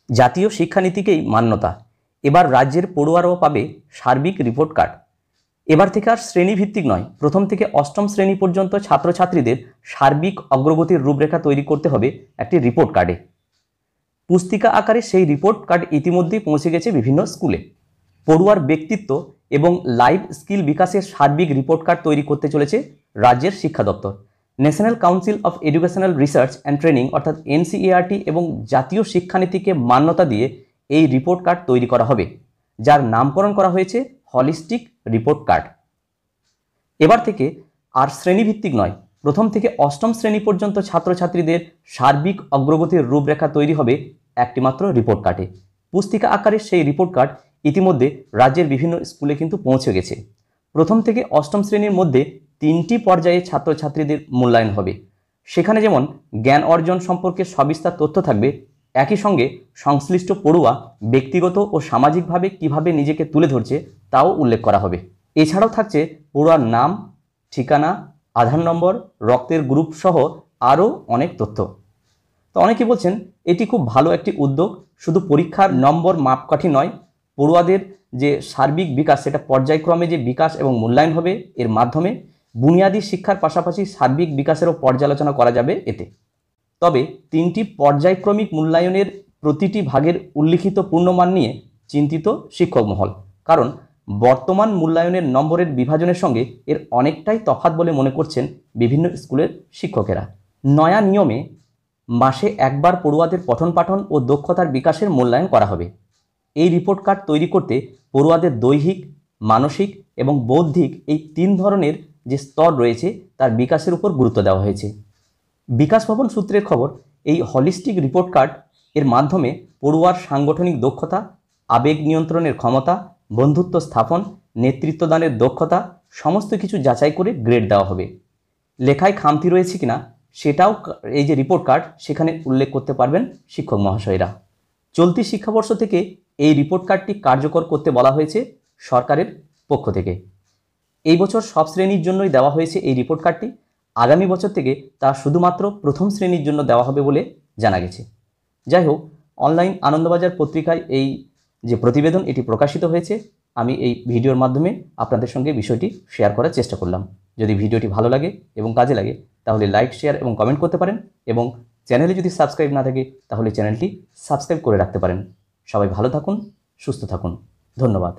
জাতীয় শিক্ষানীতিকেই মান্যতা। এবার রাজ্যের পড়ুয়ারাও পাবে সার্বিক রিপোর্ট কার্ড। এবার থেকে আর শ্রেণীভিত্তিক নয়, প্রথম থেকে অষ্টম শ্রেণী পর্যন্ত ছাত্রছাত্রীদের সার্বিক অগ্রগতির রূপরেখা তৈরি করতে হবে একটি রিপোর্ট কার্ডে। পুস্তিকা আকারে সেই রিপোর্ট কার্ড ইতিমধ্যেই পৌঁছে গেছে বিভিন্ন স্কুলে। পড়ুয়ার ব্যক্তিত্ব এবং লাইফ স্কিল বিকাশের সার্বিক রিপোর্ট কার্ড তৈরি করতে চলেছে রাজ্যের শিক্ষা দপ্তর। National council of educational research and training অর্থাৎ এনসিইআরটি এবং জাতীয় শিক্ষানীতিকে মান্যতা দিয়ে এই রিপোর্ট কার্ড তৈরি করা হবে, যার নামকরণ করা হয়েছে হলিস্টিক রিপোর্ট কার্ড। এবার থেকে আর শ্রেণীভিত্তিক নয়, প্রথম থেকে অষ্টম শ্রেণী পর্যন্ত ছাত্রছাত্রীদের সার্বিক অগ্রগতির রূপরেখা তৈরি হবে একটিমাত্র রিপোর্ট কার্ডে। পুস্তিকা আকারে সেই রিপোর্ট কার্ড ইতিমধ্যে রাজ্যের বিভিন্ন স্কুলে কিন্তু পৌঁছে গেছে। প্রথম থেকে অষ্টম শ্রেণীর মধ্যে 3টি পর্যায়ে ছাত্রছাত্রীদের মূল্যায়ন হবে। সেখানে যেমন জ্ঞান অর্জন সম্পর্কে সবিস্তার তথ্য থাকবে, একই সঙ্গে সংশ্লিষ্ট পড়ুয়া ব্যক্তিগত ও সামাজিকভাবে কিভাবে নিজেকে তুলে ধরছে তাও উল্লেখ করা হবে। এছাড়াও থাকছে পড়ুয়ার নাম, ঠিকানা, আধার নম্বর, রক্তের গ্রুপ সহ আরও অনেক তথ্য। তো অনেকে বলছেন এটি খুব ভালো একটি উদ্যোগ, শুধু পরীক্ষার নম্বর মাপকাঠি নয়, পড়ুয়াদের যে সার্বিক বিকাশ সেটা পর্যায়ক্রমে যে বিকাশ এবং মূল্যায়ন হবে, এর মাধ্যমে বুনিয়াদী শিক্ষার পাশাপাশি সার্বিক বিকাশেরও পর্যালোচনা করা যাবে এতে। তবে 3টি পর্যায়ক্রমিক মূল্যায়নের প্রতিটি ভাগের উল্লিখিত পূর্ণমান নিয়ে চিন্তিত শিক্ষক মহল, কারণ বর্তমান মূল্যায়নের নম্বরের বিভাজনের সঙ্গে এর অনেকটাই তফাৎ বলে মনে করছেন বিভিন্ন স্কুলের শিক্ষকেরা। নয়া নিয়মে মাসে একবার পড়ুয়াদের পঠন পাঠন ও দক্ষতার বিকাশের মূল্যায়ন করা হবে। এই রিপোর্ট কার্ড তৈরি করতে পড়ুয়াদের দৈহিক, মানসিক এবং বৌদ্ধিক এই 3 ধরনের যে স্তর রয়েছে তার বিকাশের উপর গুরুত্ব দেওয়া হয়েছে। বিকাশ ভবন সূত্রের খবর, এই হলিস্টিক রিপোর্ট কার্ড এর মাধ্যমে পড়ুয়ার সাংগঠনিক দক্ষতা, আবেগ নিয়ন্ত্রণের ক্ষমতা, বন্ধুত্ব স্থাপন, নেতৃত্বদানের দক্ষতা সমস্ত কিছু যাচাই করে গ্রেড দেওয়া হবে। লেখায় খামতি রয়েছে কিনা সেটাও এই যে রিপোর্ট কার্ড সেখানে উল্লেখ করতে পারবেন শিক্ষক মহাশয়রা। চলতি শিক্ষাবর্ষ থেকে এই রিপোর্ট কার্ডটি কার্যকর করতে বলা হয়েছে সরকারের পক্ষ থেকে। এই বছর সব শ্রেণীর জন্যই দেওয়া হয়েছে এই রিপোর্ট কার্ডটি। আগামী বছর থেকে তা শুধুমাত্র প্রথম শ্রেণীর জন্য দেওয়া হবে বলে জানা গেছে। যাই হোক, অনলাইন আনন্দবাজার পত্রিকায় এই যে প্রতিবেদন এটি প্রকাশিত হয়েছে, আমি এই ভিডিওর মাধ্যমে আপনাদের সঙ্গে বিষয়টি শেয়ার করার চেষ্টা করলাম। যদি ভিডিওটি ভালো লাগে এবং কাজে লাগে তাহলে লাইক, শেয়ার এবং কমেন্ট করতে পারেন, এবং চ্যানেলে যদি সাবস্ক্রাইব না থাকে তাহলে চ্যানেলটি সাবস্ক্রাইব করে রাখতে পারেন। সবাই ভালো থাকুন, সুস্থ থাকুন। ধন্যবাদ।